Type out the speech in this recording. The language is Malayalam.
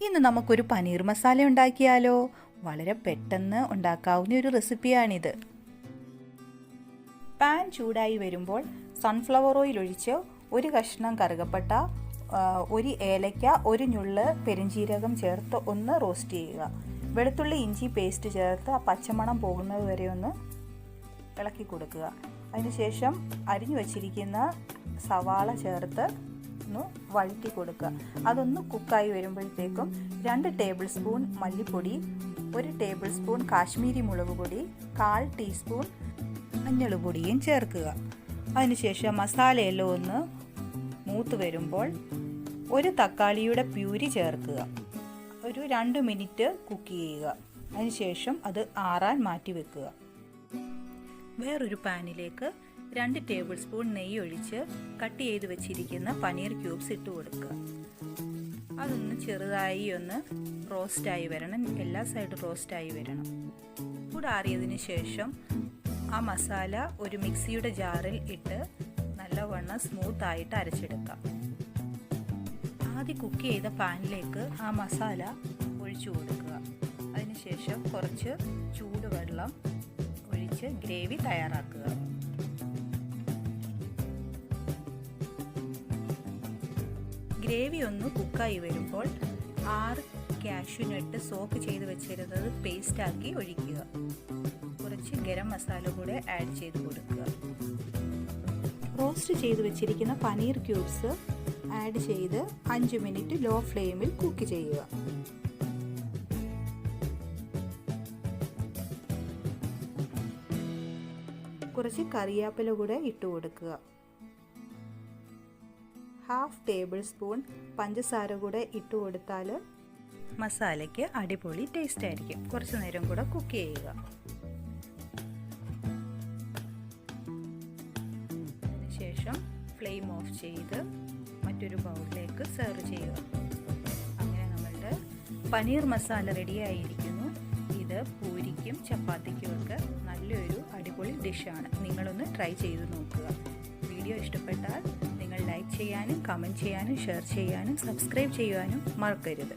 ഇന്ന് നമുക്കൊരു പനീർ മസാല ഉണ്ടാക്കിയാലോ? വളരെ പെട്ടെന്ന് ഉണ്ടാക്കാവുന്ന ഒരു റെസിപ്പിയാണിത്. പാൻ ചൂടായി വരുമ്പോൾ സൺഫ്ലവർ ഓയിൽ ഒഴിച്ച് ഒരു കഷ്ണം കറുകപ്പട്ട, ഒരു ഏലയ്ക്ക, ഒരു ഞുള്ള് പെരുംജീരകം ചേർത്ത് ഒന്ന് റോസ്റ്റ് ചെയ്യുക. വെളുത്തുള്ളി ഇഞ്ചി പേസ്റ്റ് ചേർത്ത് ആ പച്ചമണം പോകുന്നത് വരെ ഒന്ന് ഇളക്കി കൊടുക്കുക. അതിനുശേഷം അരിഞ്ഞു വച്ചിരിക്കുന്ന സവാള ചേർത്ത് ഒന്ന് വഴറ്റി കൊടുക്കുക. അതൊന്ന് കുക്കായി വരുമ്പോഴത്തേക്കും 2 ടേബിൾ സ്പൂൺ മല്ലിപ്പൊടി, 1 ടേബിൾ സ്പൂൺ കാശ്മീരി മുളക് പൊടി, 1/4 ടീസ്പൂൺ മഞ്ഞൾപ്പൊടിയും ചേർക്കുക. അതിനുശേഷം മസാലയെല്ലാം ഒന്ന് മൂത്ത് വരുമ്പോൾ ഒരു തക്കാളിയുടെ പ്യൂരി ചേർക്കുക. ഒരു 2 മിനിറ്റ് കുക്ക് ചെയ്യുക. അതിനുശേഷം അത് ആറാൻ മാറ്റി വെക്കുക. വേറൊരു പാനിലേക്ക് 2 ടേബിൾ സ്പൂൺ നെയ്യ് ഒഴിച്ച് കട്ട് ചെയ്ത് വെച്ചിരിക്കുന്ന പനീർ ക്യൂബ്സ് ഇട്ട് കൊടുക്കുക. അതൊന്ന് ചെറുതായി ഒന്ന് റോസ്റ്റായി വരണം, എല്ലാ സൈഡും റോസ്റ്റായി വരണം. ചൂടാറിയതിന് ശേഷം ആ മസാല ഒരു മിക്സിയുടെ ജാറിൽ ഇട്ട് നല്ലവണ്ണം സ്മൂത്തായിട്ട് അരച്ചെടുക്കാം. ആദ്യം കുക്ക് ചെയ്ത പാനിലേക്ക് ആ മസാല ഒഴിച്ചു കൊടുക്കുക. അതിനുശേഷം കുറച്ച് ചൂടുവെള്ളം ഒഴിച്ച് ഗ്രേവി തയ്യാറാക്കുക. ഗ്രേവി ഒന്ന് കുക്കായി വരുമ്പോൾ 6 കാഷ്യൂനട്ട് സോക്ക് ചെയ്ത് വെച്ചിരുന്നത് പേസ്റ്റാക്കി ഒഴിക്കുക. കുറച്ച് ഗരം മസാല കൂടെ ആഡ് ചെയ്ത് കൊടുക്കുക. റോസ്റ്റ് ചെയ്ത് വെച്ചിരിക്കുന്ന പനീർ ക്യൂബ്സ് ആഡ് ചെയ്ത് 5 മിനിറ്റ് ലോ ഫ്ലെയിമിൽ കുക്ക് ചെയ്യുക. കുറച്ച് കറിവേപ്പില കൂടെ ഇട്ട് കൊടുക്കുക. 1/2 ടേബിൾ സ്പൂൺ പഞ്ചസാര കൂടെ ഇട്ട് കൊടുത്താൽ മസാലയ്ക്ക് അടിപൊളി ടേസ്റ്റ് ആയിരിക്കും. കുറച്ച് നേരം കൂടെ കുക്ക് ചെയ്യുക. അതിനുശേഷം ഫ്ലെയിം ഓഫ് ചെയ്ത് മറ്റൊരു ബൗളിലേക്ക് സെർവ് ചെയ്യുക. അങ്ങനെ നമ്മളുടെ പനീർ മസാല റെഡിയായിരിക്കുന്നു. ഇത് പൂരിക്കും ചപ്പാത്തിക്കും ഒക്കെ നല്ലൊരു അടിപൊളി ഡിഷാണ്. നിങ്ങളൊന്ന് ട്രൈ ചെയ്ത് നോക്കുക. വീഡിയോ ഇഷ്ടപ്പെട്ടാൽ നിങ്ങൾ ലൈക്ക് ചെയ്യാനും കമൻറ്റ് ചെയ്യാനും ഷെയർ ചെയ്യാനും സബ്സ്ക്രൈബ് ചെയ്യാനും മറക്കരുത്.